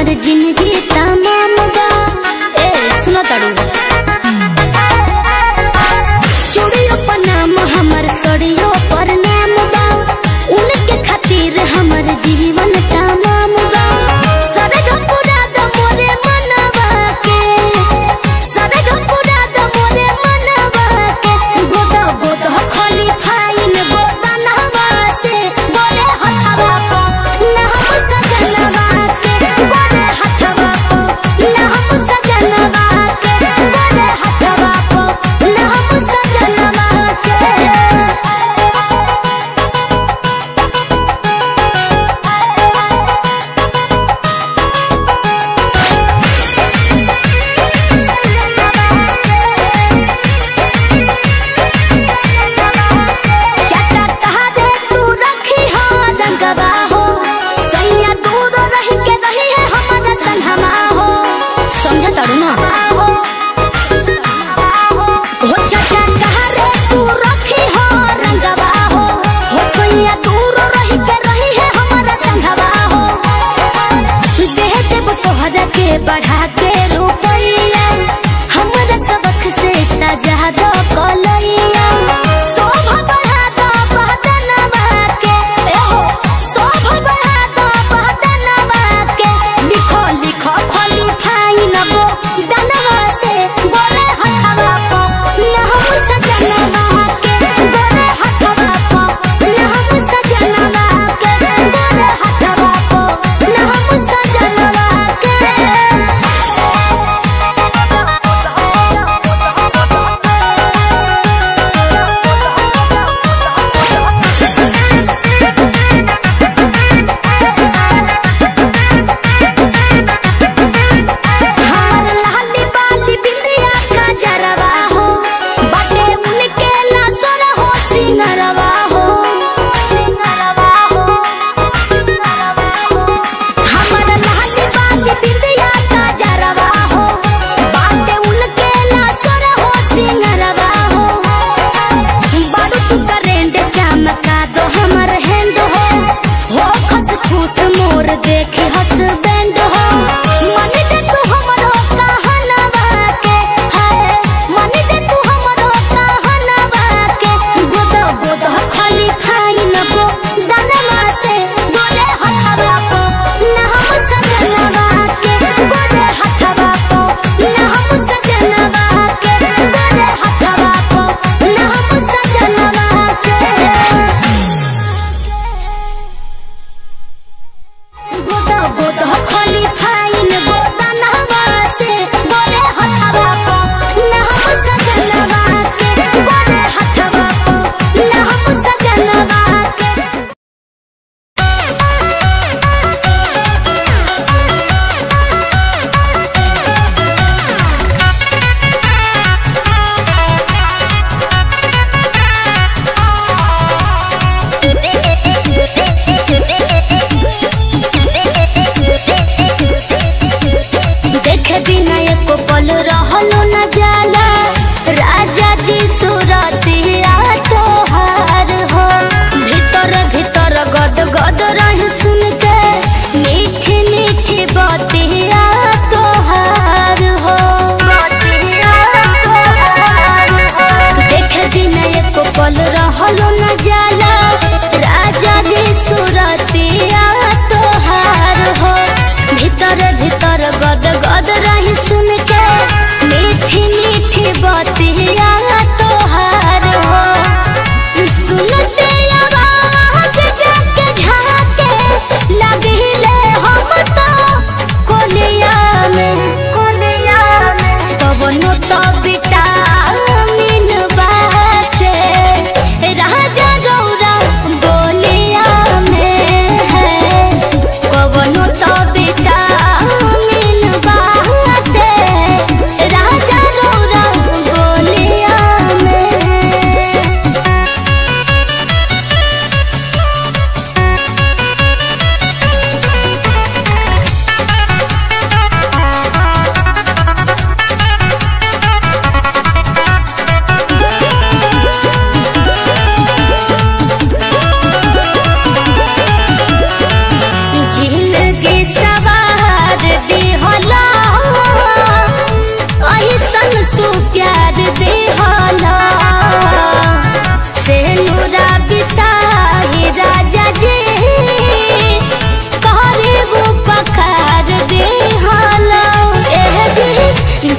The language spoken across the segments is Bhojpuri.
हमार जिंदगी तमाम बा। ए सुनो ताड़ू चूड़ियों पर नाम हमार सड़ियों पर नाम बा। उनके खातिर हमार जीवन तमाम बा। सरग पूरा द मोरे मनवा के, सरग पूरा द मोरे मनवा के। गोदा गोदा खाली फाइन गोदा नहवा से बोले हथवा को ना हम सजनवा के। बोले हथवा को ना हम सजनवा के। बोले हथवा को ना हम सजनवा के। चटा तहारे तू रखी हो रंगवा हो। सैया दूर रही के रही है हमारा संगमा हो। समझ ताड़ू ना हो चटा तहारे तू रखी हो रंगवा हो। सैया दूर रही के रही है हमारा संगवा हो। देह देव तोहरा के बढ़ा के रुपैया हमारा सबक से सजा दो कलैया। शोभा बढ़ा दो बहदनवा के। एहो शोभा बढ़ा दो बहदनवा के। लिखो लिखो खाली फाइन गो दनवा से बोले हथवा को ना हम सजनवा के। बोले हथवा को ना हम सजनवा के। बोले हथवा को ना हम सजनवा के।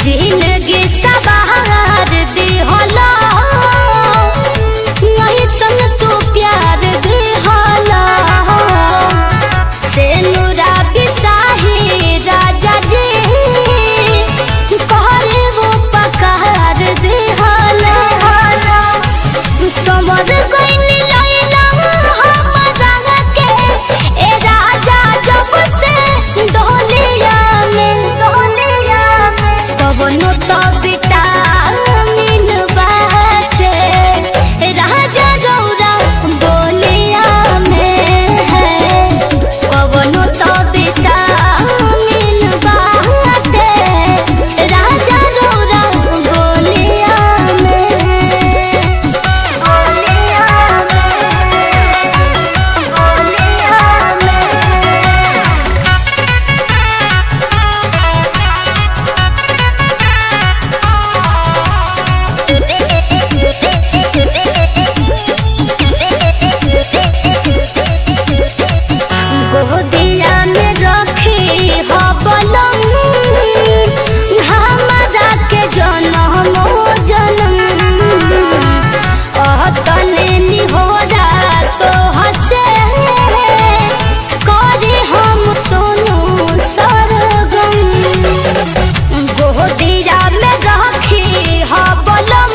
जिंदगी सवार दी होला नहीं सन तू प्यार दी होला से नूरा बिसाही राजा जी कहरे वो पकार दी होला समर कोई लैला हमरा के ए राजा जब से डोलिया में पवनो तो विटामिन बाटे राजा रौरा बोलिया में है पवनो तो विटामिन बाटे राजा रौरा बोलिया गोदिया में रखी हो बलम हमरा के जनम जनम तने निहोरा तो हसे करे हम सोनू सरगम गोदिया में रखी हो बलम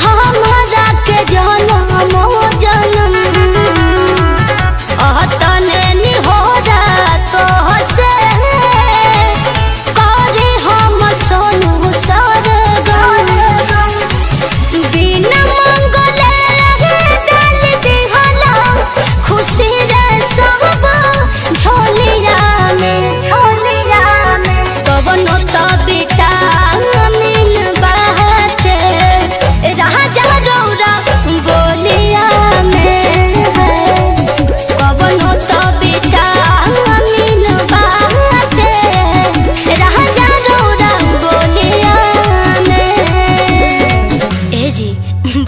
हमरा के जनम जनम तने निहोरा तो हसे करे हम सोनू सरगम बिना मंगले डाल दिहला खुशी रे सब झोलिया में कवनो तो विटामिन बाटे राजा रौरा बोलिया में कवनो तो विटामिन बाटे राजा रौरा बोलिया में ए जी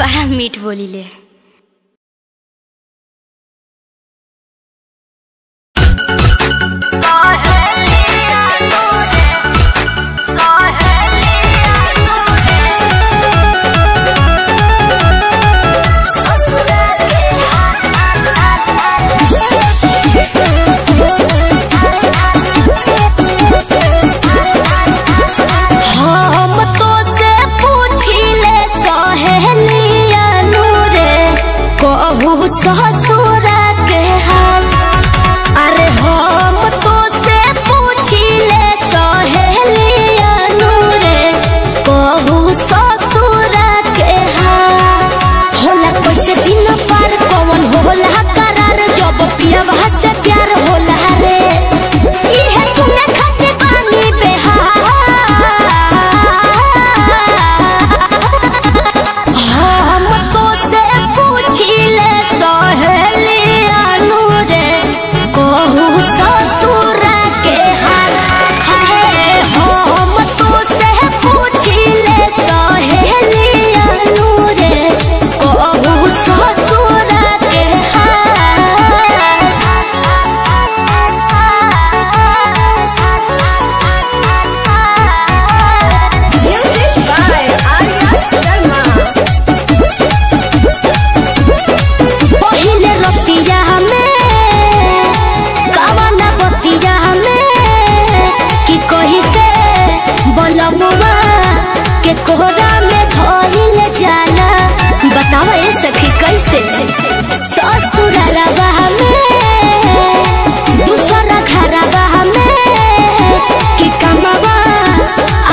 बड़ा मीठ बोलिले हम तो से पूछिले सहेलिया नूरे कहू ससुरा के हाल अरे हम तो से पूछिले सहेलिया नूरे कहू ससुरा के हाल होला कैसे दिन पार कौन होला करार जब पियवा से प्यार होला रे इहे सुने खातिर बानी बेहाल हम तो से पूछिले सहेलिया नूरे कहू ससुरा के हाल हम तो से पूछिले सहेलिया नूरे कहू ससुरा के Music by Arya Sharma. पहिले रतिया में कवना बतिया में कि कही से बलमुआ के कोहरा में धइल जाला बतावा ए सखी कैसे ससुरालवा में दूसरा घरवा में कि कमवा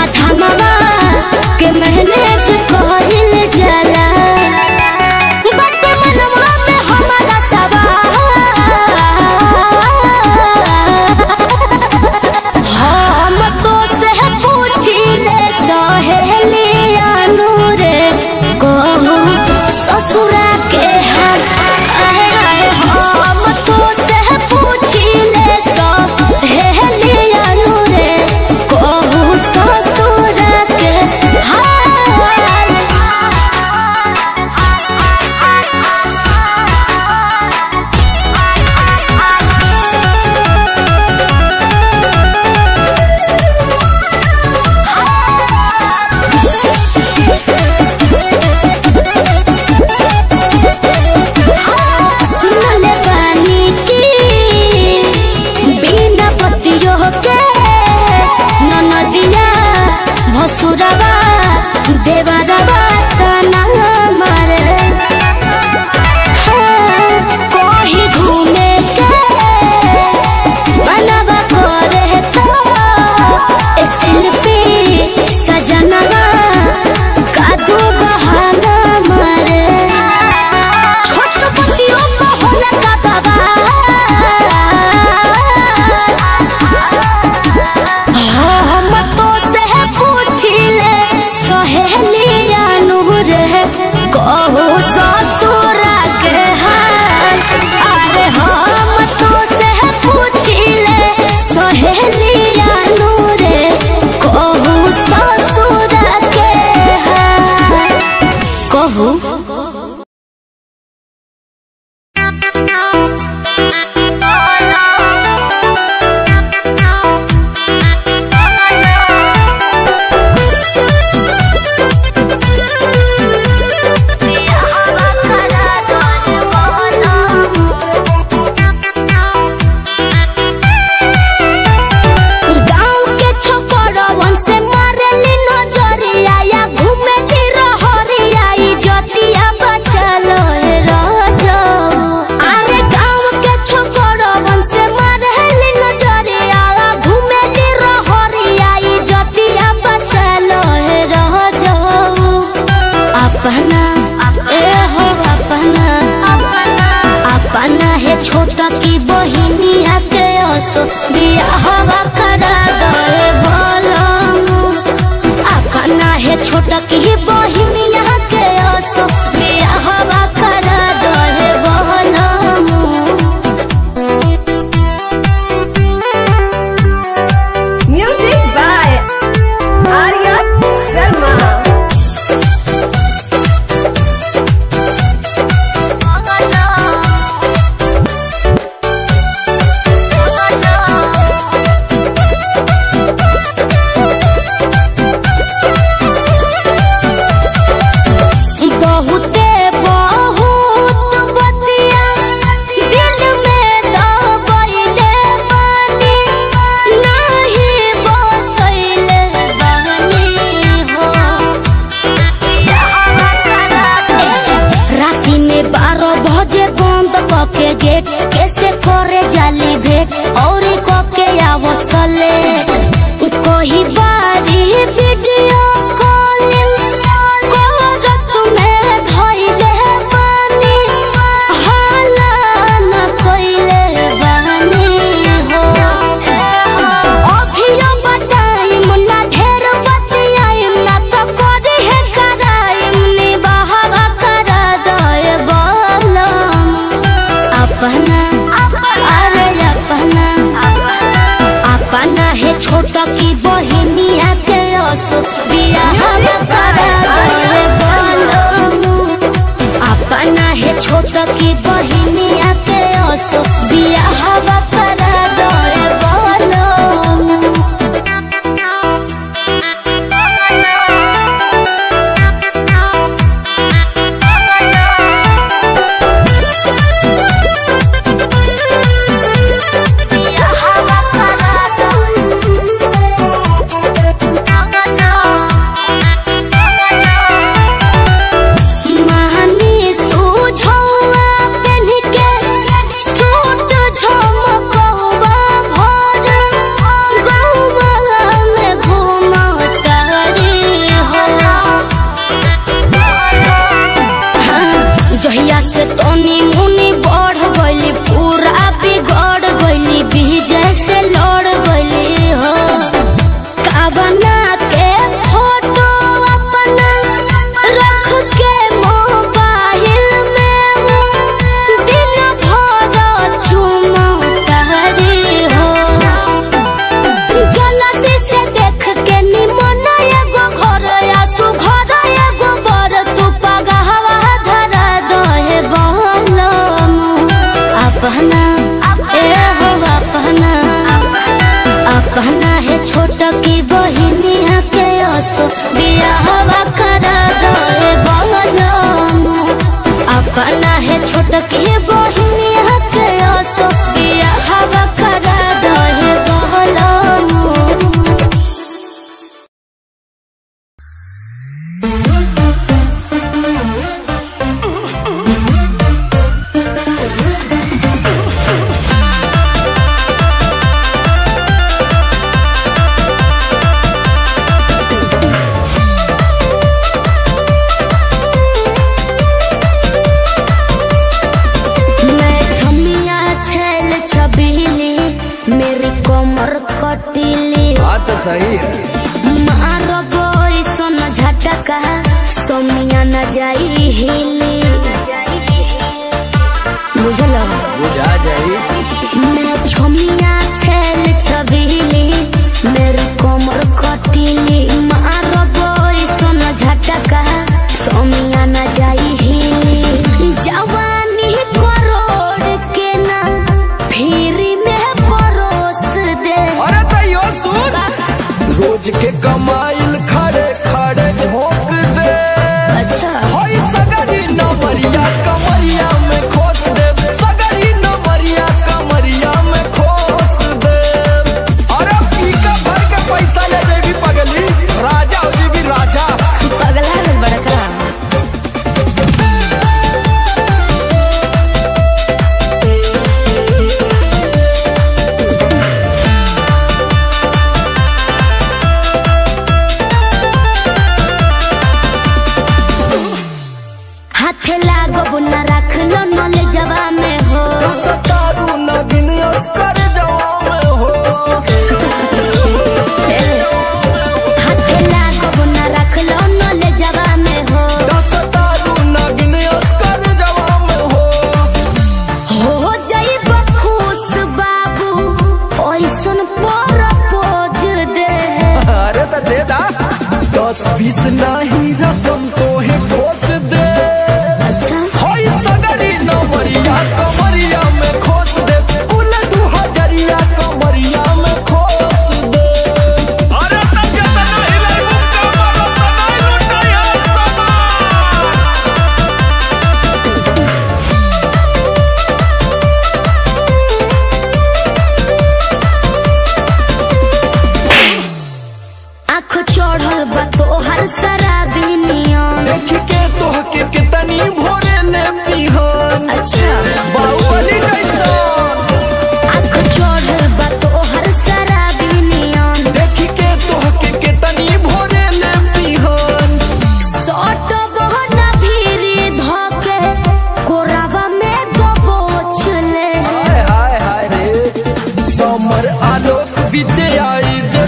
आधमवा के मैनेज कइल जाला बट मनवा में हमारा सवाल हम तो से पूछिले सहेलिया नूरे कहू ससुरा के हाल ब्रेसलेट कोई बारी वीडियो कॉलिंग करत में धइले बानी हाला न कइले बानी हो अभियो बताई मुन्ना ढेर बतियाई ना तो करी है कराई नी बहावा करा दए बलम अपना अपना है छोटा की बहिनिया के असो बियाह करा दे बलम अपना है छोटा की बहिनिया के असो बियाह करा दे बलम अपना है छोटा की बहिनिया के असो बियाहवा करा दे बलम अपना है छोटा की बहिनिया के असो बियाहवा करा दे बलम सही है मारो बोई सोना झटका सोमिया न जाई हिली बुझलो बुझा जाई मैं छोमिया छेल छबीली मेरी कोमर कटिली मारो बोई सोना झटका सोमिया न जाई हिली जवानी करोड़ के ना फिरी में परोस दे अरे तैयो सुन रोज के कमाइल खड़े खड़े झोंक दे अच्छा होई सगरी नमरिया कमरिया में खोस दे सगरी नमरिया कमरिया में खोस दे अरे पीका भर के पैसा ले जेबी पगली राजा हो जेबी राजा पगला है बड़का हाथे लागो बुना रख लो नले जवा में हो सतारू नगिन अस्कर जवा में हो हाथे लागो बुना रख लो नले जवा में हो सतारू नगिन अस्कर जवा में हो जाई खुश बाबू ओइसन पर पोज दे अरे तो दे दा 10-20 नहीं रकम तो है खोस दे अच्छा होई सगरी नमरिया कमरिया में खोस दे उलटू हजरिया कमरिया में खोस दे अरे तो जतना हिलाई मुक्का मारो तो नहीं लुटाया आँख चढ़ल बा तोहर शराबी नियम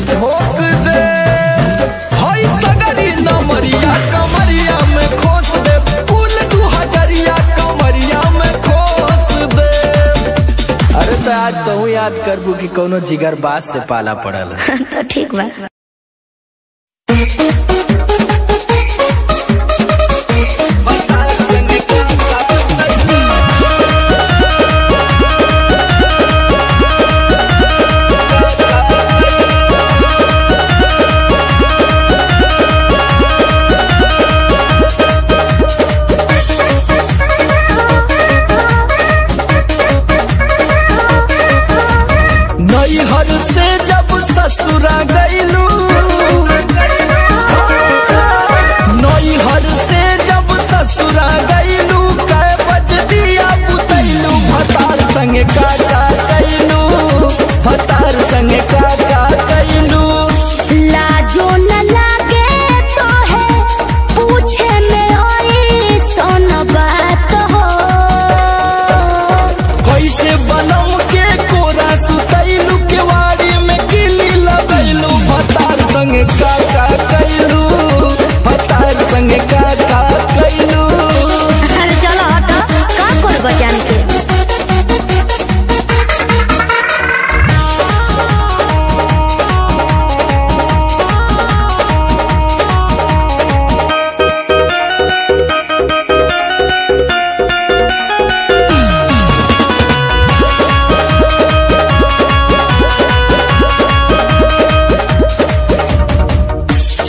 ठोक दे। हई सगरी नमरिया कमरिया में खोस दे, कुल 2000 कमरिया में खोस दे। अरे तो आज तो याद करबू कि कोनो जिगर बास से पाला पड़ल। तो ठीक बा। नैहर से जब ससुरा गईलू, नैहर से जब ससुरा गईलू, कै बज दिया बुतैलू, भतार संगे काका कैलू, भतार संगे काका कैलू। लाजो न लागे तो है पूछे में ओई सोन बात हो। कैसे बनम के कोरा सुतैलू, केवाड़ी में किली लगैलू, भतार संगे काका कैलू, भतार संगे काका कैलू। अरे चलो हटो, का करब जान के।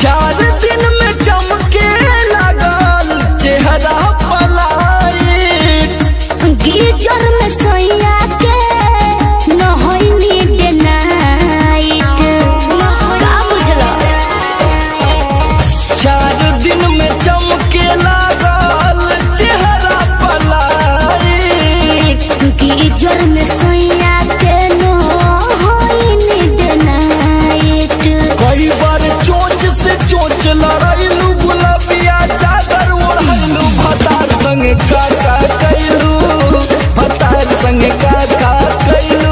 चार दिन में चमके लगल चेहरा पलायिट, गीजर में सोया के नहैनी डे नाइट। का बुझलो? 4 दिन में चमके लगल चेहरा पलायिट, गीजर में सोया के नहैनी डे नाइट। कई बार चोंच से चोंच लड़ैलू, गुलाबिया चादर ओढ़ैलू, भतार संगे काका कैलू, भतार संगे काका कैलू।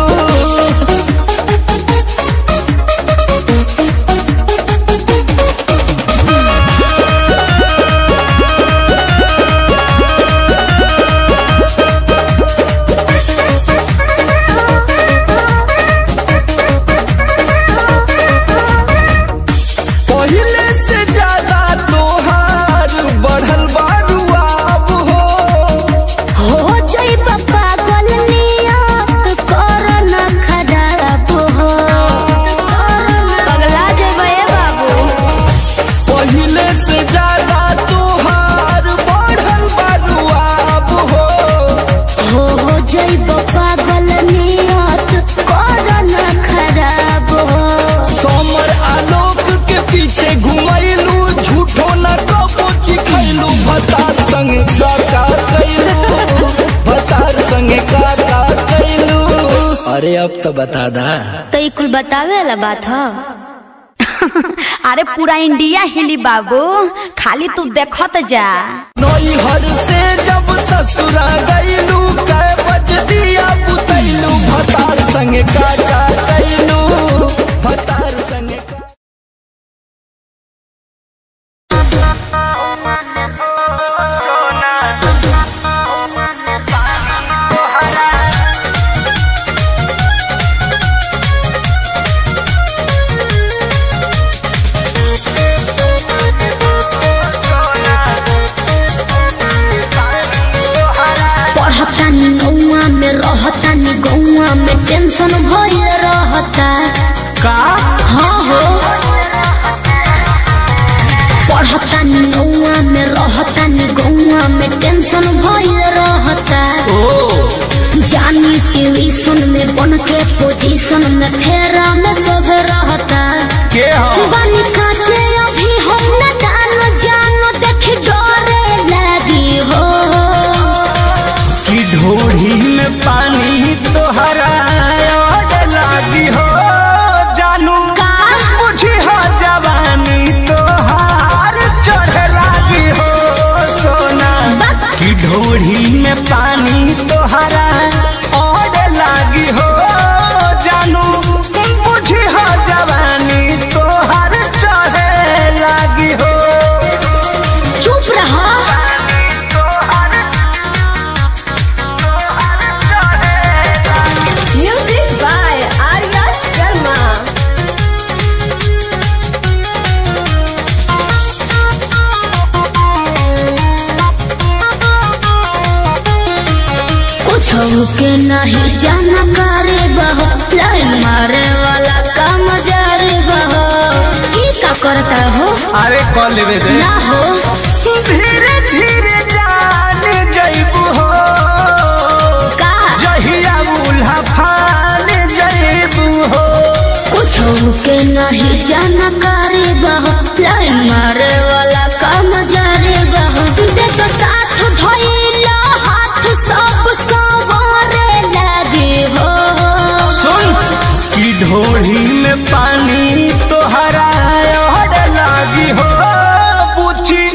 पहिले से ज्यादा तोहार बढ़ल बारुआब हो। हो जइब पागल नियत कर न खराब हो। पगला जइब ए बाबू। पहिले से ज्यादा तोहार बढ़ल बारुआब हो। हो जइब पागल नियत कर न खराब हो। सोमर आलोक के पीछे घुमैलू, झूठो न कबो चिखैलू, भतार संगे काका कैलू, भतार संगे काका कैलू। अरे अब तो बता दा। तो ई कुल बतावे वाला बात ह। अरे पूरा इंडिया हिली बाबू, खाली तू देखत जा। नैहर से जब ससुरा गईलू, कै बज दिया बुतैलू, भतार संगे काका कैलू, भतार संगे पढ़तानी नौआ में रहतानी गौआ में टेंशन भइल रह के नहीं जाना करे बहो, लाइन मारे वाला काम जारे बहो। का करता हो? अरे कॉल लेवे दे ना हो धीरे धीरे जान जइबू हो का जहिया उल्हा फान जइबू हो। कुछ के नहीं जाना करे बहो, लाइन मारे वाला काम जारे बहो। देखो साथ धइला हाथ सब सवारे लगे हो। सुन की ढोढ़ी में पानी तोहरा लागी हो बुझी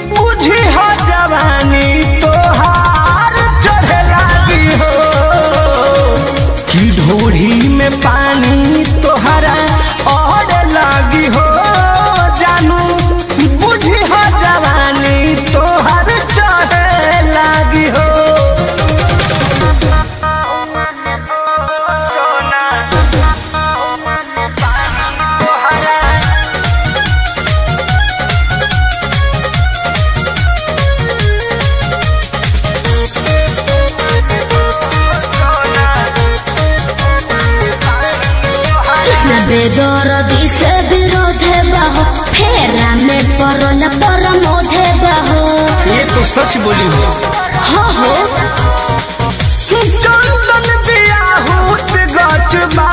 बुझी हो जवानी तोहार चढ़े लागी हो। की ढोढ़ी में पानी तोहरा और लागी हो जानू बुझी हो जवानी तोहार चढ़े लागी हो। बेदर्दी से विरोध बहो, फेरा में परल परमोध बहो। ये तो सच बोली हो। हो चंदन बियाहूत गचबा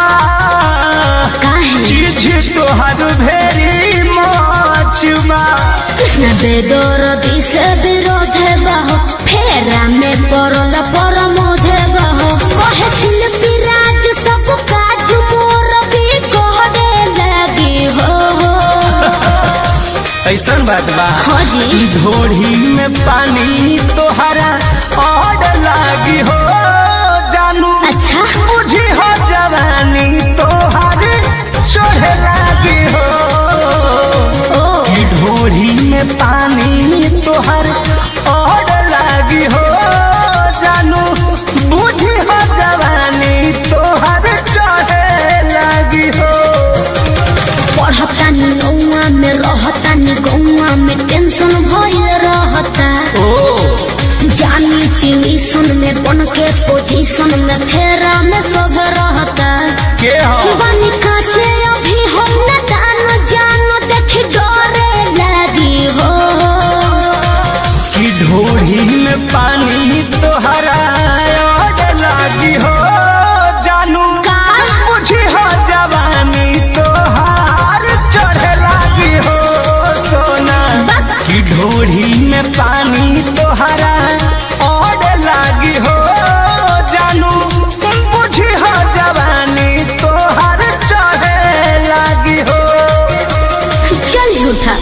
काहे चीज तोहर भेरी मचबा। कृष्ण बेदर्दी से विरोध बहो, फेरा में परल परमोध बहो। कहे शिल्पी राज सब काज मोर भी कहने लगी हो। ऐसन बात बा हाँ जी ढोढ़ी में पानी तोहरा और लागी हो जानू। अच्छा बुझी हो जवानी तोहर चढ़े लागी हो। ओ की ढोढ़ी में पानी तोहर और लागी हो जानू। बुझी हो जवानी तोहर चढ़े लागी हो। पढ़ता नी गौआ में रहता नी गौआ में टेंशन भइल रहता। जानी ट्यूशन में बन के पोजीशन में फेरा में सब रहता। के हो बनी काचे अभी हम न दान जानो देख डरे लगी हो। की ढोढ़ी में पानी तोहरा और लागी हो जानू। का बुझी हो जवानी तोहार चढ़े लागी हो सोना। की ढोढ़ी में पानी तोहरा और लागी हो जानू। बुझी हो जवानी तोहार चढ़े लागी हो। चल झूठा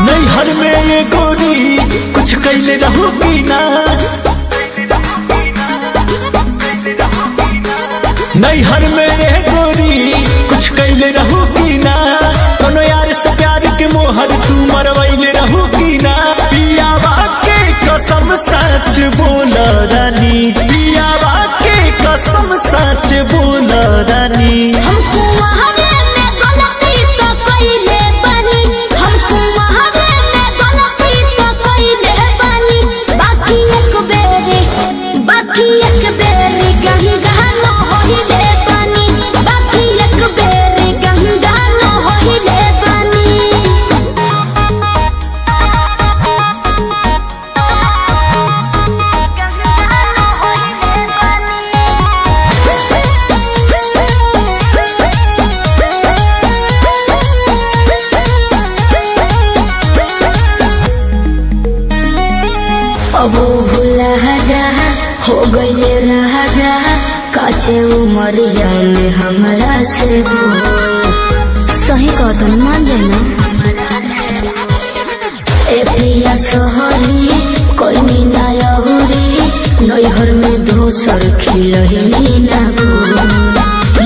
नैहर में ये गोरी कुछ कैले रहोगी ना। नैहर में ये गोरी कुछ कैले रहोगी ना। कोनो यार से प्यार के मोहर तू मरवैले रहोगी ना। पियावा के कसम सच बोल रानी। पियावा के कसम सच बोल रानी। हमको वहावे में गलती तो कइले बानी। हमको वहावे में गलती तो कइले बानी। बाकी एक बेरी गंगा न होइले बानी। बाकी एक बेरी गंगा न होइले बानी। अब भूला जा हो गईले राजा काचे उमरिया में हमरा से सही कदम मान जाना। ए प्रिया सोहरी कोई ना यहुरी नैहर में दोसर खिलही ना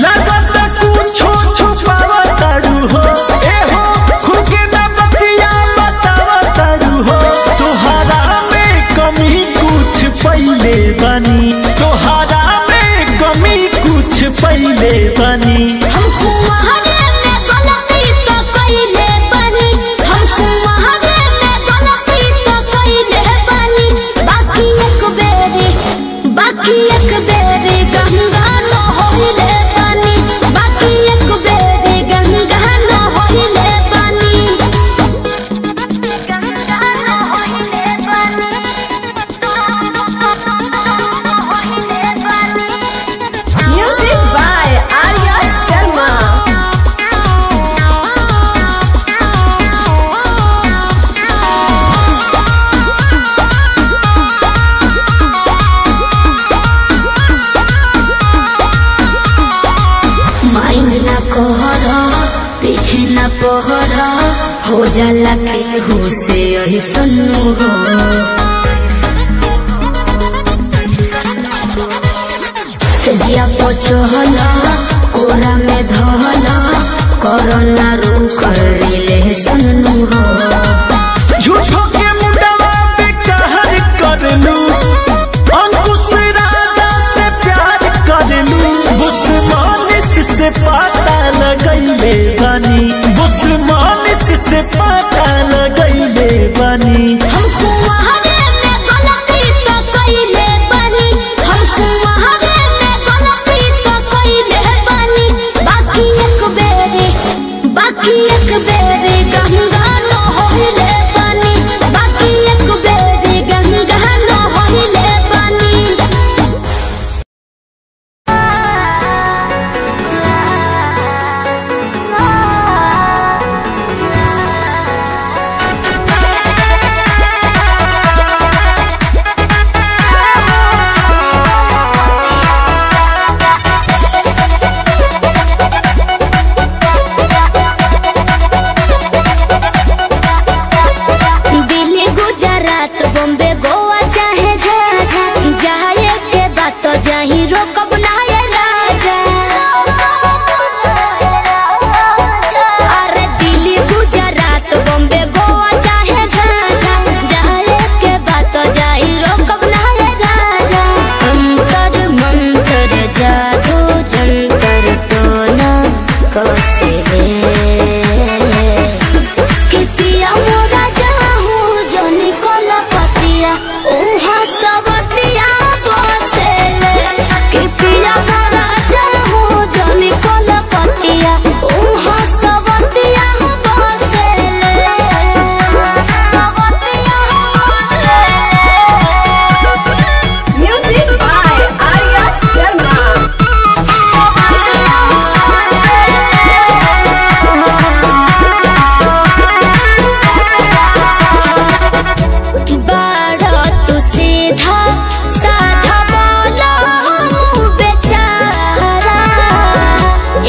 लगत कुछो छुप जाला केहू से यही सुनू हो। सजिया पचहला कोरा में धहला कोरोना रूख रिले सुनू हो। झूठो के मुंडवा पे कहर कर लू, अंकुश राजा से प्यार कर लू। बुस्मानिस से पता लगैले बानी, बुस्मानिस से पता लगैले बानी। हमको वहारे में गलती तो कइले बानी, हमको वहारे में गलती तो कइले बानी। बाकी एक बेरी गंगा न होइले बानी, बाकी एक बेरी गंगा न होइले बानी। दिल्ली गुजरात बॉम्बे गोवा चाहे झाझा, जाए के बात तो जाही रोकब ना ये राजा। अरे दिल्ली गुजरात बॉम्बे गोवा चाहे झाझा, जाए के बात तो जाही रोकब ना ये राजा। अंतर मंतर जादू जंतर तो ना कसे कि पिया मोरा जाहू जनी कलकतिया उहा सबतिया बसेले। कि पिया मोरा जाहू जनी कलकतिया उहा सबतिया बसेले, सबतिया बसेले। Music by Arya Sharma. बाड़ा तू सीधा साधा बोला मुँह बेचारा,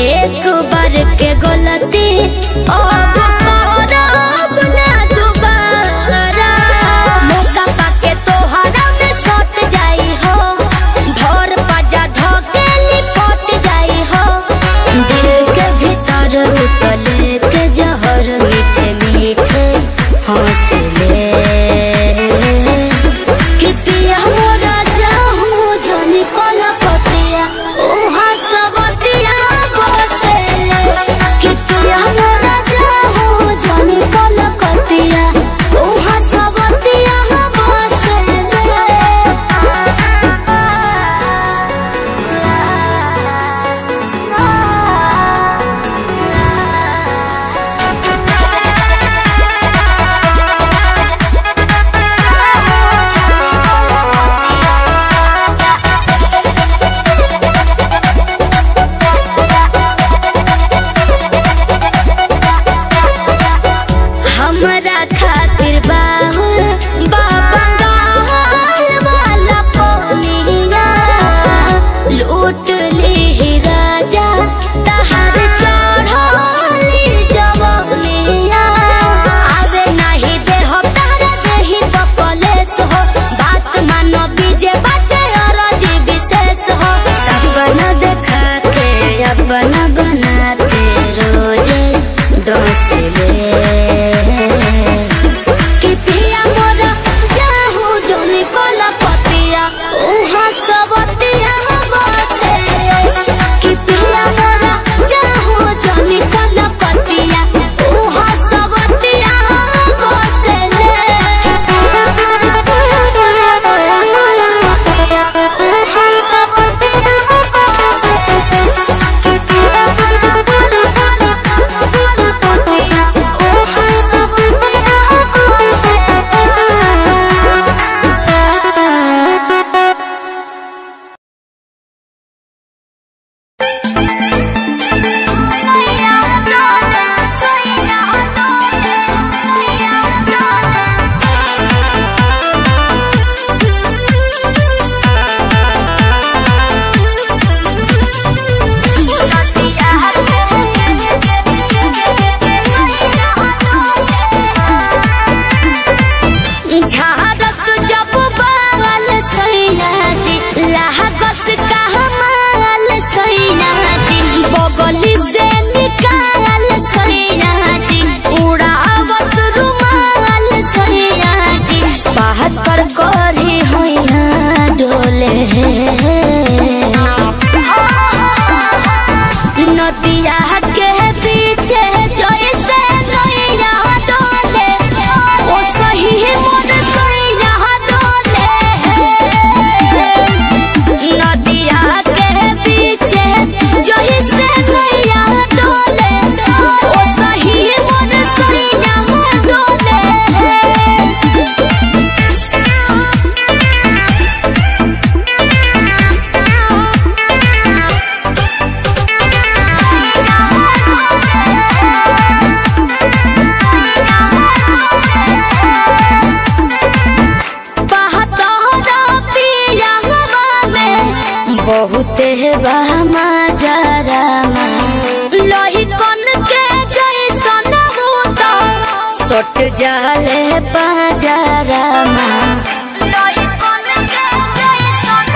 एक बार के गलती अब करब ना दोबारा। मौका पाके तोहरा में सट जाई हो, भोर पजा धोके लिपट जाई हो। दिल के भीतर उतले के जहर मीठे मीठे हौसले। कि पिया मोरा जाहू जनी कलकतिया उहा सबतिया बसेले। कि पिया मोरा जाहू जनी कलकतिया उहा सबतिया बसेले। कर करी होइया डोले नदिया के पीछे जैसे नैया डोले ओ सही मोर सैया डोले नदिया के पीछे जैसे नैया डोले ओ सही मोर सैया डोले बहुत बहमा जरा लोही कन के जैसन होता सट जाले बाजारा लोही कन के जैसन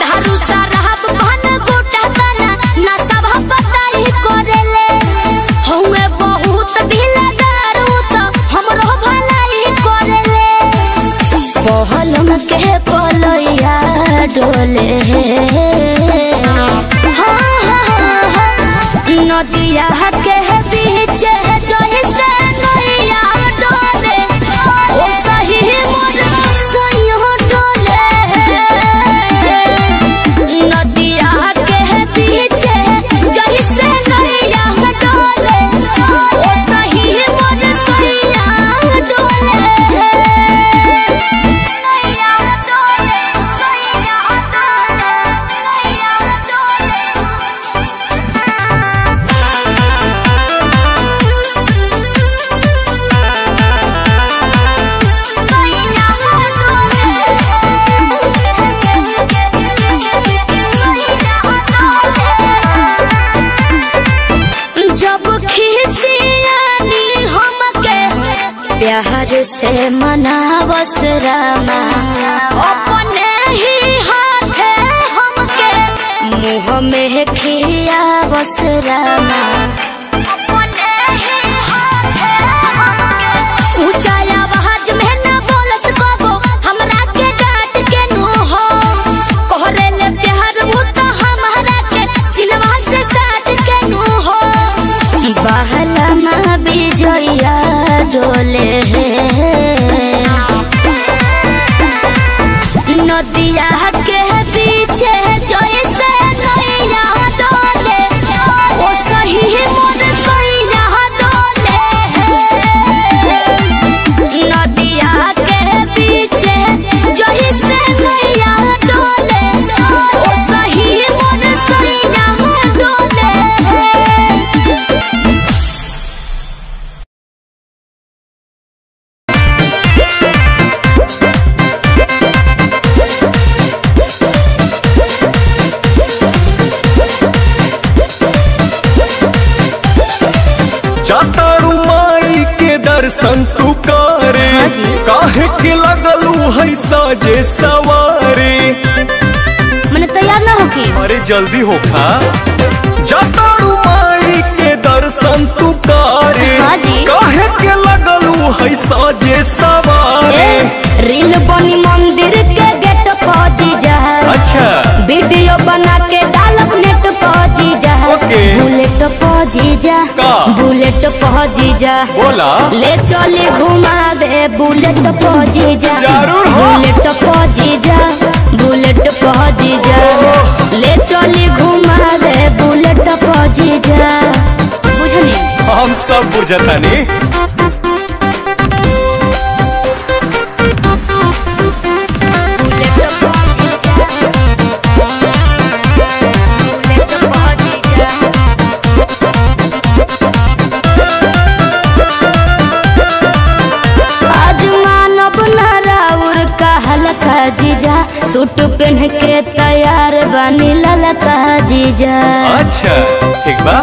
धारू सरहब भन गोटा तना ना सब पताई करेले हुए बहुत ढीला दारू तो हमरो भलाई करेले पहलम के पलैया डोले नदिया के पीछे जैसे नैया डोले ओ सही मोर सैया डोले नदिया के पीछे जैसे नैया डोले ओ सही मोर सैया डोले नैया डोले सैया डोले नैया डोले जब खिसियानी हमके प्यार से मनावस रामा अपने ही हाथे हमके मुँह में खियावस रामा अपने ही हाथे हमके ऊंचा आवाज में न बोलस बाबो हमरा के डांट के नो हो कोहरे ले प्यार वो तो हमारा के सिलवा से साथ के नो हो बहला माँ बिजया डोले नदिया के पीछे जैसे नैया डोले ओ सही मोर सैया डोले नदिया के पीछे जैसे नैया डोले ओ सही मोर सैया डोले जातारू माई के दर्शन तू करे काहे के लगलू है साजे सवारे मैंने तैयार ना होके अरे जल्दी होखा जातारू माई के दर्शन तू करे हाँ जी। काहे के लगलू है साजे सवारे रील बनी मंदिर के गेट पहुंची जा अच्छा वीडियो बना के डालब नेट पहुंची जा ओके। बुलेट पहुंची जा का? बुलेट पहुंची जा बोला ले चले घुमावे बुलेट पहुंची जा जरूर हो। बुलेट पहुंची जा बुलेट पहुंची जा ले चले घुमावे बुलेट पहुंची जा बुझनी हम सब बुझतानी जीजा सूट पहन के तैयार बनी ललता जीजा अच्छा ठीक बा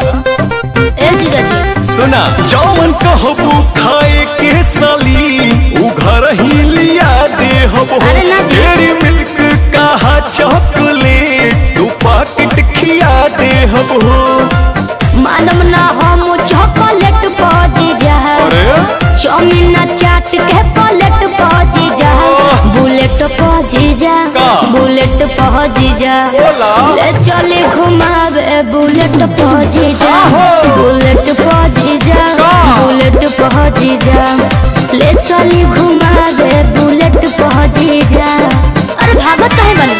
ए जीजा जी सुना जौन कहबू खाए के साली उ घर ही लिया दे हबो अरे ना जी। डेरी मिल्क कहा चॉकलेट दू पैकेट खिया दे हबो मालूम ना हम चॉकलेट पहुंची जा अरे चाउमीन चाट के प्लेट पहुंची जा पहुँची जा ले चली घुमावे बुलेट पहुँची जा बुलेट पहुँची जा बुलेट पहुँची जा ले चली घुमावे बुलेट पहुँची जा। अरे भागत काहे बनी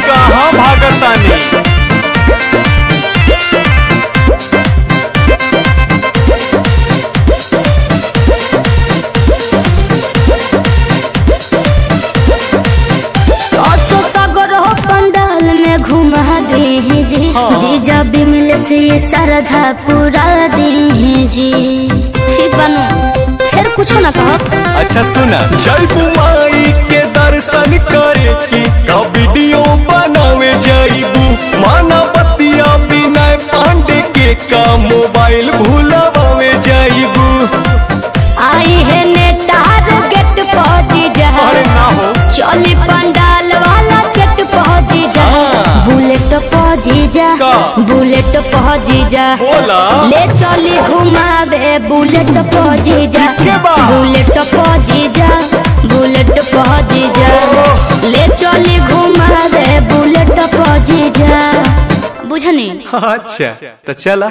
कहाँ भागतानी पंडाल में घुमा दे जी जीजा बिमल से श्रद्धा पूरा दे जी। ठीक बनू फिर कुछ ना कहो। अच्छा सुना जय बुमाई के दर्शन करे की का वीडियो बनावे जाइबू माना बतिया बिना पांडे के का मोबाइल भूलावे जाइबू। आई है नेटार गेट पहुँची जा ना हो चली पंडाल वाला गेट पहुँची जा बुलेट पहुँची जा बुलेट पहुँची जा ले चली घुमावे बुलेट पहुँची जा बुलेट पहुँची जा बुलेट पहुँची जा ले चली घुमावे बुलेट पहुँची जा बुझनी। अच्छा तो चला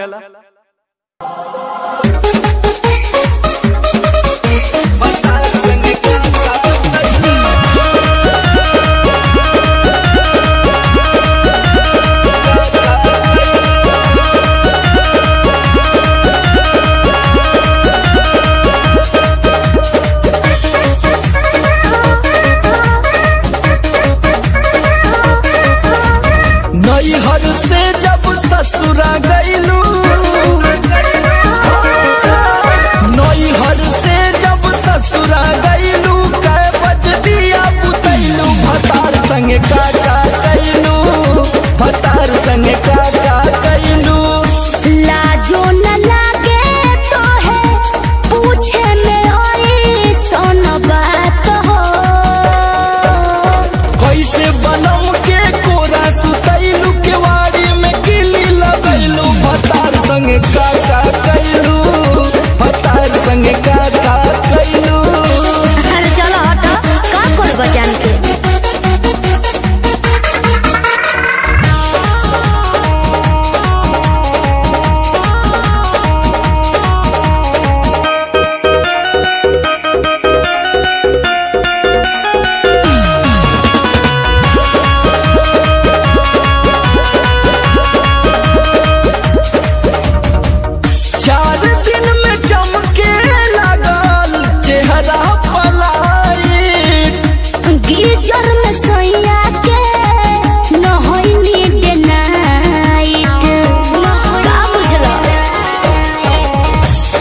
नैहर से जब ससुरा गईलू नैहर से जब ससुरा गईलू कै बज दिया बुतैलू भतार संग का कैलू भतार संग का कैलू। लाजो न लागे तो है पूछे में ओई सोन बात हो कैसे बनम के कोरा सुतैलू केवाड़ी में किली लगैलू भतार संग का कैलू भतार संग का कैलू। अरे चलो हटो का कर बजान के गिरजर में सोया के न होइनी डे नाइट का बुझलो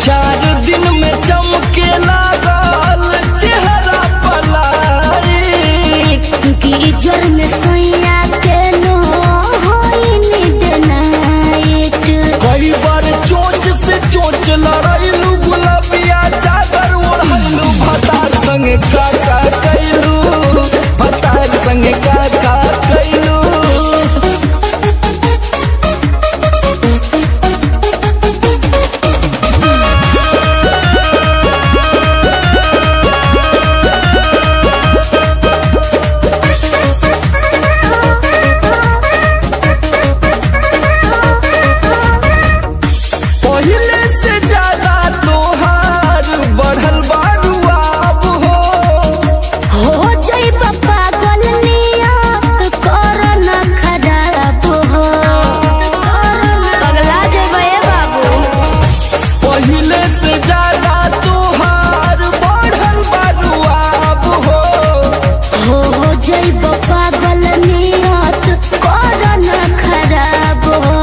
4 दिन में चमके लागल चेहरा पलाई। गिरजर में सोया के न होइनी डे नाइट कई बार चोंच से चोंच लड़ाइलू गुलाबिया चादर ओढ़लू भतार संग का कैलू भतार संग का कैलू। पहले से ज्यादा तोहार बढ़ल बारू अब हो जाई पागल नियत कर न खराब हो पगला जेबे बाबू पहले से ज्यादा तोहार बढ़ल बारू अब हो जाई पागल नियत कर न खराब हो।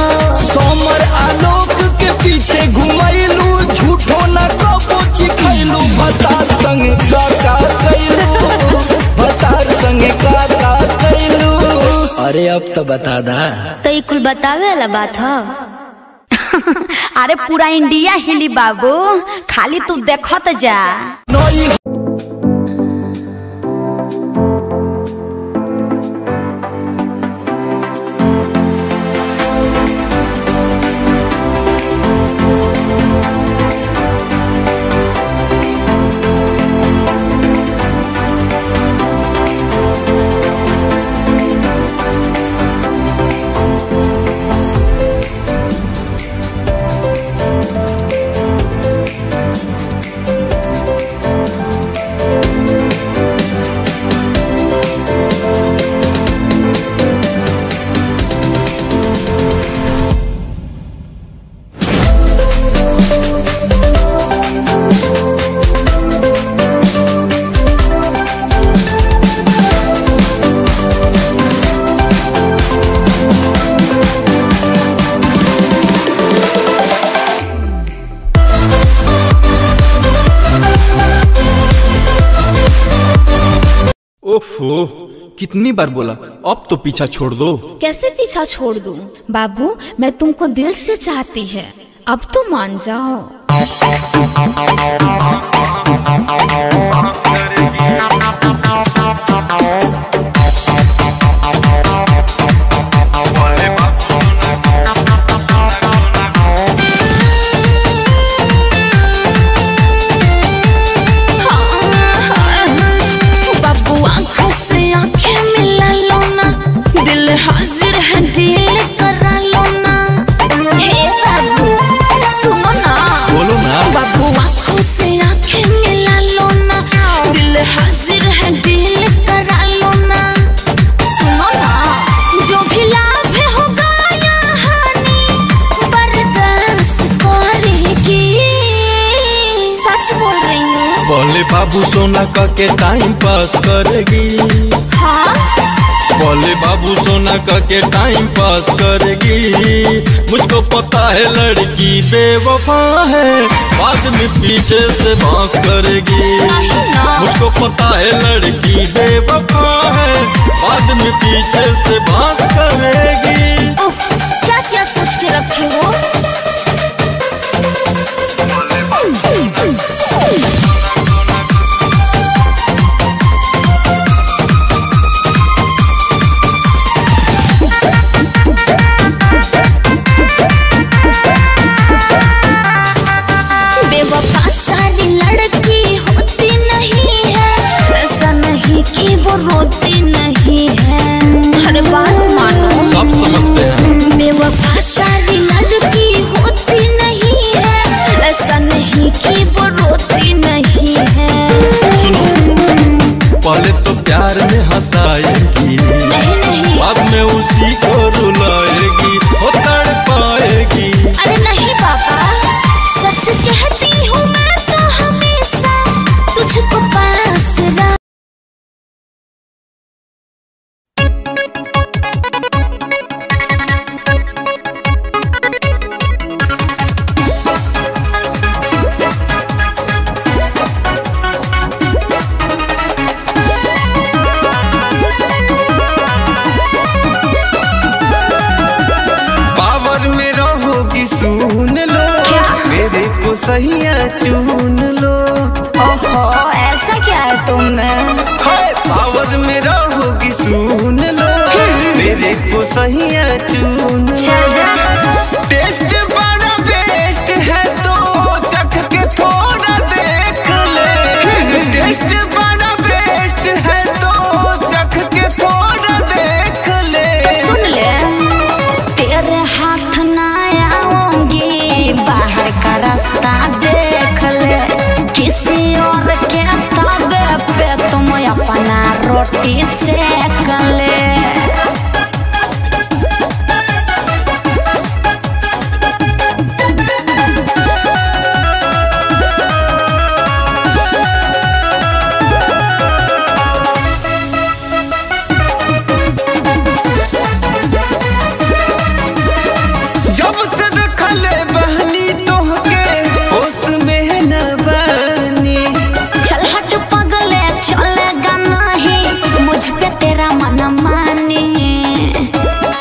सोमर आलोक के पीछे घुमैलू झूठो न कबो चिखैलू भतार संग का कैलू भतार संग का कैलू। अरे अब तो बता दा तो ये कुल बतावे वाला बात हो। अरे पूरा इंडिया हिली बाबू खाली तू देखत जा। नई ओफो, कितनी बार बोला, अब तो पीछा छोड़ दो। कैसे पीछा छोड़ दूं? बाबू मैं तुमको दिल से चाहती है, अब तो मान जाओ। हाजिर है डील करा लो ना। हे बाबू सुनो ना, बोलो ना। बाबू आँखों से आँखें मिला लो ना, दिल हाजिर है डील करा लो ना। सुनो ना, जो भी लाभ होगा या हानि बर्दाश्त करेगी। सच बोल रही हूँ। बोले बाबू सोना का के टाइम पास करेगी। हाँ बोले बाबू सोना का के टाइम पास करेगी। मुझको पता है लड़की बेवफा है, बाद में पीछे से बांस करेगी। मुझको पता है लड़की बेवफा है, बाद में पीछे से बांस करेगी। उफ, क्या क्या सोच के रखे हो? बेवफा सारी लड़की होती नहीं है, ऐसा नहीं कि वो रोती नहीं है। हर बात मानो, सब समझते हैं। बेवफा सारी लड़की होती नहीं है, ऐसा नहीं कि वो रोती नहीं है। सुनो, पहले तो प्यार में हंसाएगी, नहीं बाद में उसी को रुलाएगी, वो तड़पाएगी। अरे नहीं बाबा, सच कहती हूँ मैं तो हमेशा तुझको पास रख। पावर में रहोगी सुन लो, मेरे को सहिया चुन लो। ओहो, ऐसा क्या है तुम में? हाय पावर में रहोगी सुन लो, मेरे को सहिया चुन लो। टेस्ट बड़ा बेस्ट है तो चख के थोड़ा देख ले। टेस्ट बड़ा बेस्ट है तो चख के थोड़ा देख ले। सुन ले, तेरे हाथ ना आऊंगी, बाहर का रास्ता देख ले। किसी और के ताबे पे तुम अपना रोटी सेक ले। जब से देखले बहनी तोहके होश में न बनी। चल हट पगले, चलेगा नहीं मुझ पे तेरा मन मानी।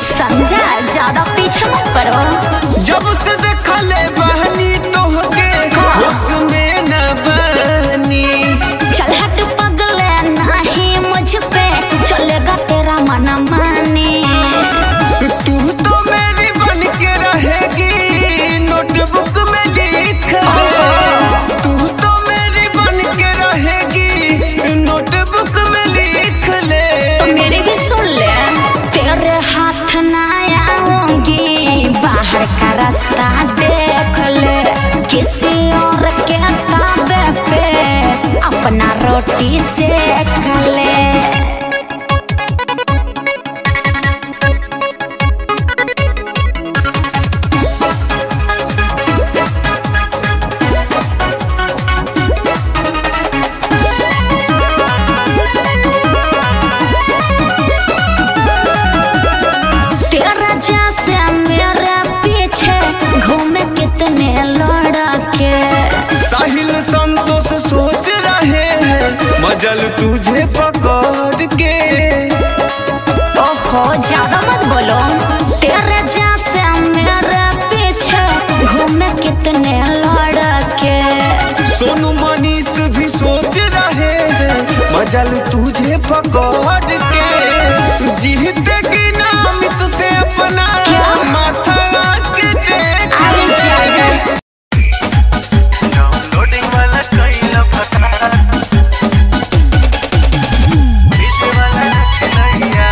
समझा, ज्यादा पीछे मत पड़ो। जब से देखले बहनी तोहके होश में न बनी। चल हट पगले, नहीं मुझ पे चलेगा तेरा मन मानी। तू तो मेरी बन के रहेगी, नोटबुक में लिख ले। तू तो मेरी बन के रहेगी, नोटबुक में लिख ले। तो मेरी भी सुन ले, तेरे हाथ ना आऊंगी, बाहर का रास्ता देख ले। किसी और के ताबे पे अपना रोटी सेक ले। तेरा जैसे मेरे पीछे घूमे कितने लड़के। साहिल संतोष सोच रहे हैं मजल तुझे पकड़ ओहो ज्यादा मत बोलो। तेरे जैसे मेरे पीछे घूमे कितने लड़के। सोनू मनीष भी सोच रहे हैं मजल तुझे पकड़ के। जीते की नाम तुझसे अपना माथा के टेक। डाउनलोडिंग वाला कैला फटा इसे वाला खिलैया।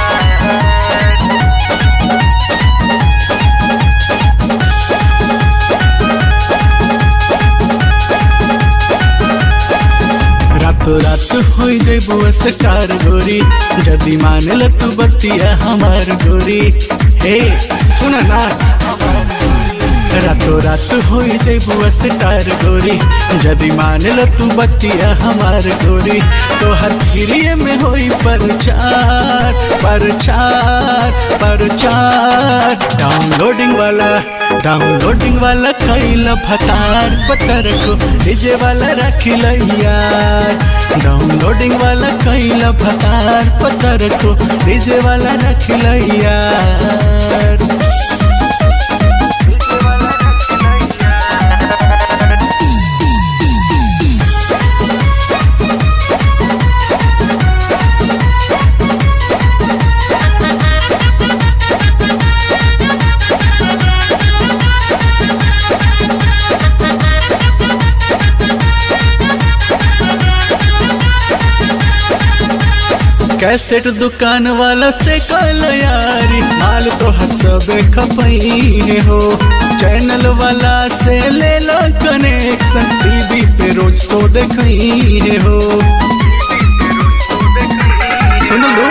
रातों रात हो जेबू स्टार गोरी जदी मान ल तू बतिया हमार गोरी। हे सुना ना रातों रात हो जेबू स्टार गोरी जदी मान ल तू बतिया हमार गोरी। तो हर फिरिए में होई परचार परचार परचार। डाउनलोडिंग वाला कैला भतार पतर को डीजे वाला रखिल यार। डाउनलोडिंग वाला कैला भतार पतर को डीजे वाला रखिल यार। कैसेट दुकान वाला से कल यारी माल तो हर सब खपई हो। चैनल वाला से ले लो कनेक्शन टीवी पे रोज तो देखई हो। सुन लो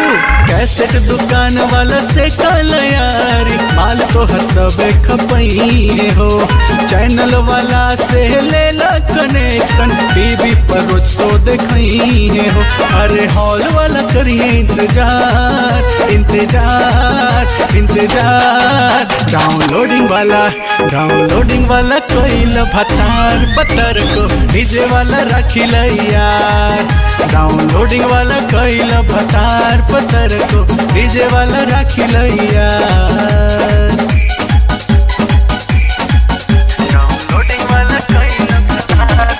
कैसेट दुकान वाला से कल यारी माल तो हर सब खपई हो। चैनल वाला से ले लो कनेक्शन टीवी पर रोज तो देखई हो। अरे हॉल वाला करिए इंतजार इंतजार इंतजार। डाउनलोडिंग वाला कोइल भतार पत्थर को डीजे वाला रखिल यार। डाउनलोडिंग वाला कोइल भतार पत्थर को डीजे वाला रखिल यार। डाउनलोडिंग वाला कोइल भतार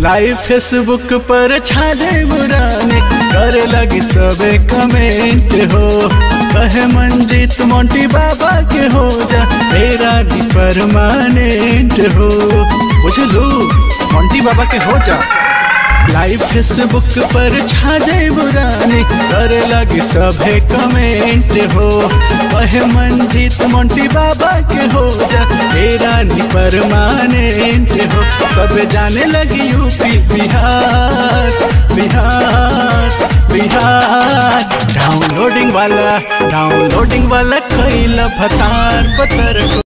लाइव फेसबुक पर छा जाए बुराने करे लगी सबे कमेंट हो। कहे मंजीत मोंटी बाबा के हो जा तेरा भी परमानेंट हो। बुझलू मोंटी बाबा के हो जा। लाइव फेसबुक पर छा जाए बुराने करे लगी सभे कमेंट हो। कहे मंजीत मोंटी बाबा के हो जा तेरा नी परमानेंट हो। सब जाने लगी यूपी बिहार बिहार बिहार। डाउनलोडिंग वाला कैला भतार पत्थर को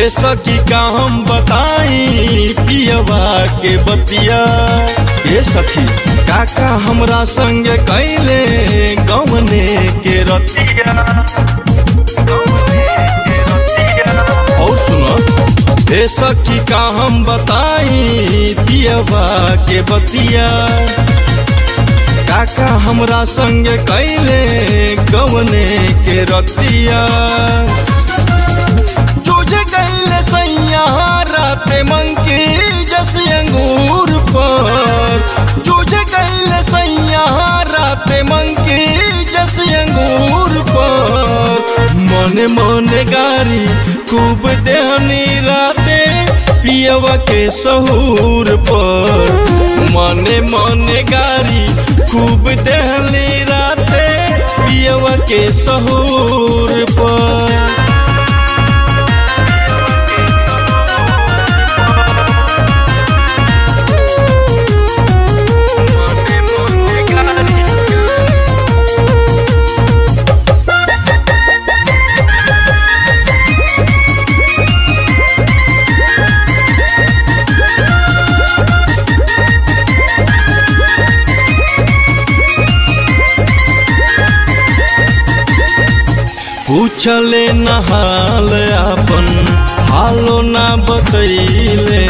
हे सखी का हम बताई पियवा के बतिया। हे सखी काका हमरा संग कैले गवने के रतिया। और सुनो हे सखी का हम बताई पियवा के बतिया। काका हमरा संग कैले गवने के रतिया। तुझे कैले सैया राते मंकी जस अंगूर पर। तुझे कैले सैया राते मंकी जस अंगूर पर। मने मने गारी खूब देहनी राते पियवा के सहूर पर। मने मने गारी खूब देहनी राते पियवा के सहूर पर। पूछले नहाल अपन हालो ना बतैले।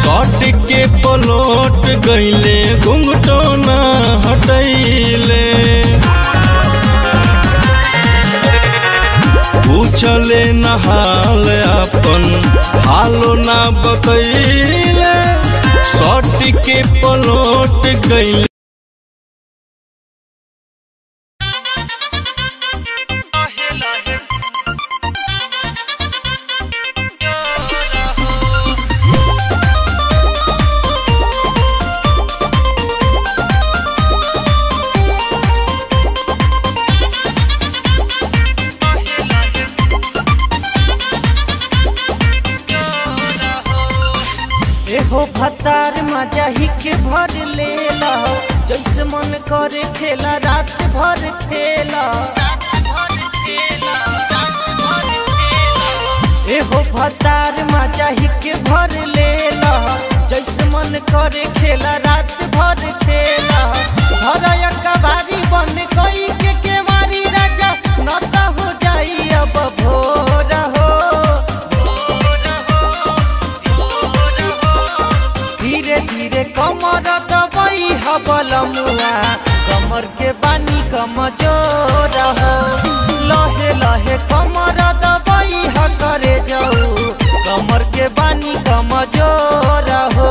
शॉट के पलट गईले घुंघटो ना हटैले। पूछले नहाल अपन हालो ना बतैले। शॉट के पलट गईले। हो भतार मजा ही के भर लेला। जैसे मन करे खेला रात भर खेला। हो भतार मजा ही के भर लेला। जैसे मन करे खेला रात भर खेला। भरया कबारी बन गई के केवारी राजा नता हो जाई अब भोर हो। धीरे धीरे कमर दबाई हबल मुआ। कमर के बानी कमजोर हो। लहे लहे कमर दबाई ह करे जाऊ। कमर के बानी कमजोर हो।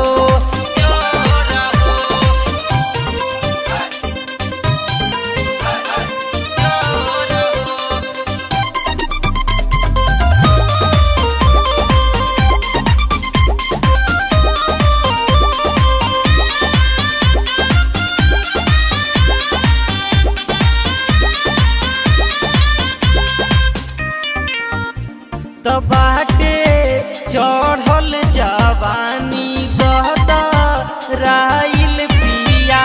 बाटे चढ़ल जवानी गहदा राइल पिया।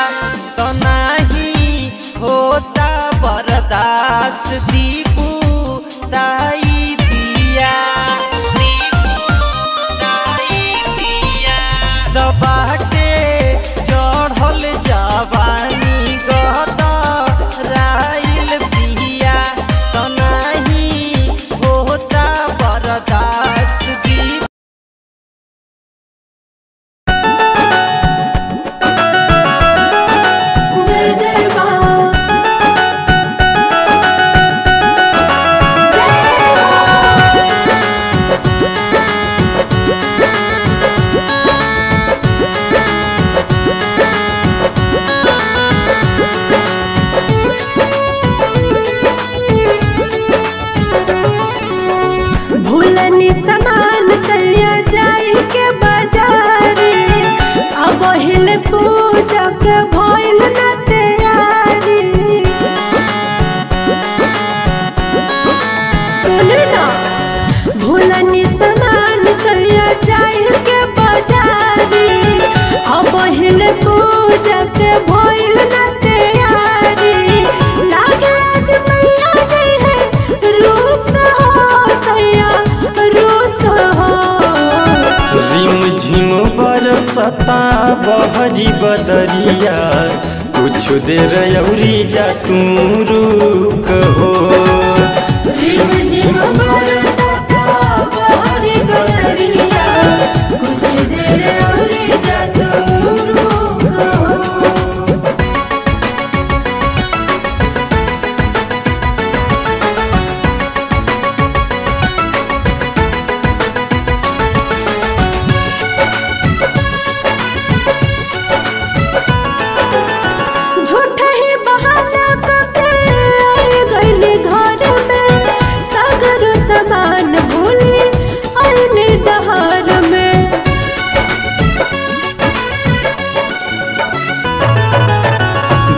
तो नहीं होता बर्दाश्त दीपू ताई दिया। तो बाटे चढ़ल जवानी गहदा राइल पिया। तो नहीं होता बर्दाश्त दी। जय जय माँ। भूलनी समान सैया जाई के बाजारी। अब हिल पूजा के भइल न तैयारी। सुन ना भूलनी समान सैया जाई के बाजारी। अब हिल पूजा के भइल न तैयारी। लागे आज मैया जी है रूस हो सैया रूस हो। देर अउरी जा तू रुक हो।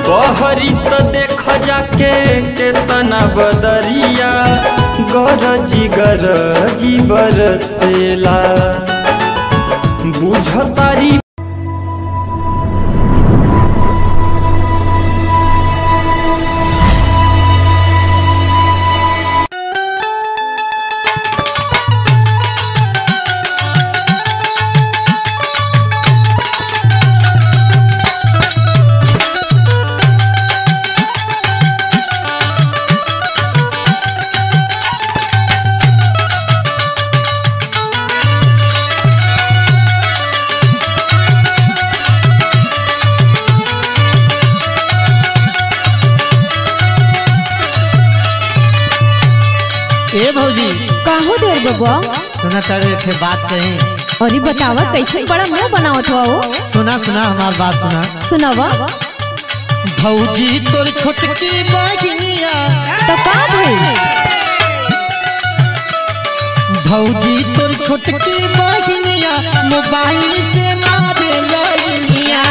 बहरी तो देख जाके केतना बदरिया गरजी गरजी बरसेला बुझतारी। ए भौजी काहो देर बबुआ? सुना तारे के बात कही। अरे बतावा कैसे बड़ा मुंह बनावत हो? सुना सुना हमार बात सुना। सुनावा। भौजी तोर छोटकी बहिनिया तो का भई? भौजी तोर छोटकी बहिनिया मोबाइल से मारे लइनिया।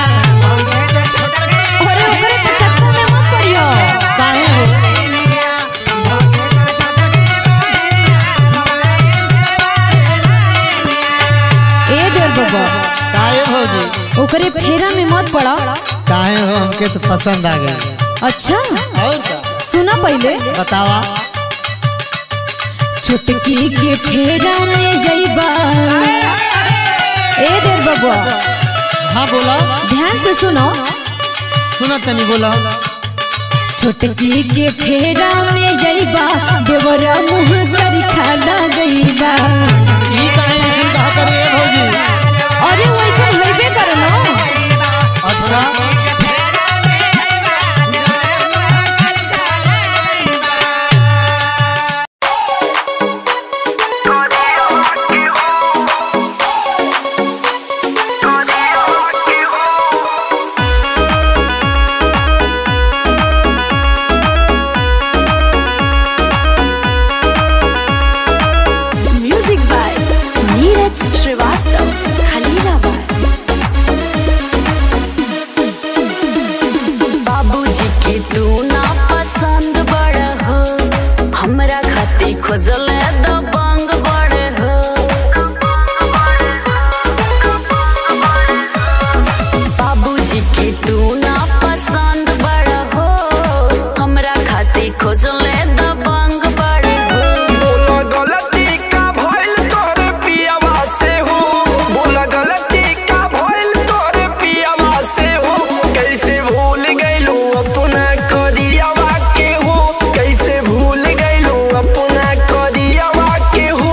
अरे ओकरे के चक्कर में मत पड़ियो। काहे हो? काहे भौजी? ओकरे फेरा में मत पड़ा। काहे हो? हमके तो पसंद आ गया। अच्छा और का? सुना पहले बतावा। छोटकी के फेरा में जइबा। ए देर बबुआ। हाँ बोला। ध्यान से सुनो। सुना तनी बोला। छोटकी के फेरा में जइबा देवरा मुँह करी खाना गइबा। ई काहे ऐसे कहा करे भौजी? अरे वैसे होइबे करलो। अच्छा म्यूजिक बाय नीरज श्रीवास्तव, खलीलाबाद। बाबूजी की तू ना पसंद बड़ हो, हमरा खाती खोजल दबंग बड़ हो। बाबूजी की तू ना पसंद बड़ हो, हमरा खाती खोजल दबंग बड़ हो। बोला गलती का भइल तोरे पियावा से हो, बोला गलती का भइल तोरे पियावा से हो। कैसे भूल गइलू अपना करियावा के हो, कैसे भूल गइलू अपना करियावा के हो।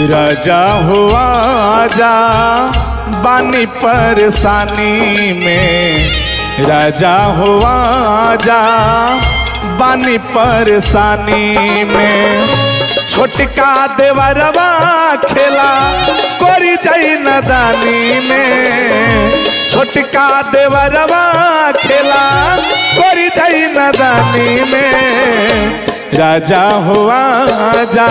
राजा हुआ जा बानी परेशानी में, राजा हुआ जा बानी परेशानी में। छोटका देवरवा खेला कोरी जाई नदानी में, छोटका देवरवा खेला कोरी जाई नदानी में। राजा हुआ जा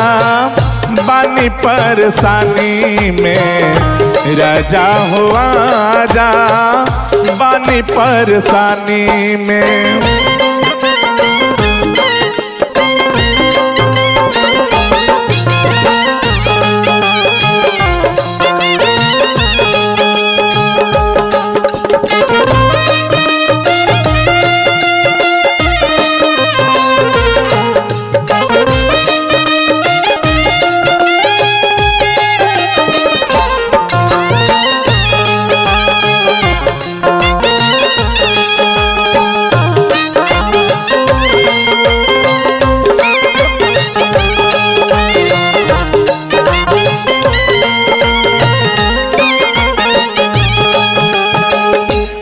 बानी परेशानी में, राजा हुआ जा बानी परेशानी में।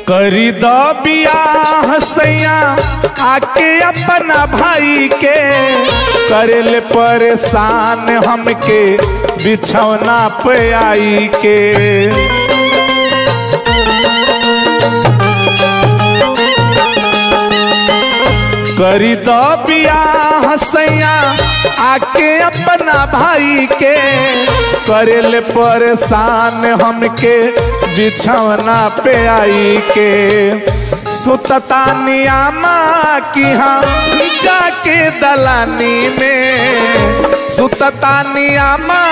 करी दो बियाह सैया आके अपना भाई के, करेले परेशान हमके बिछौना पे आई के। करी दो बियाह सैया आके अपना भाई के, करेले परेशान हमके बिछौना पे आई के। सुतता नियामा की हाँ जाके दलानी में, सुतता नियामा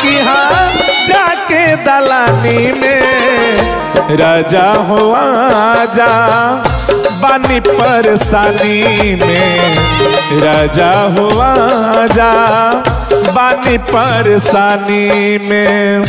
की हाँ जाके दलानी में। राजा हुआ जा बानी परेशानी में, राजा हुआ जा बानी परेशानी में।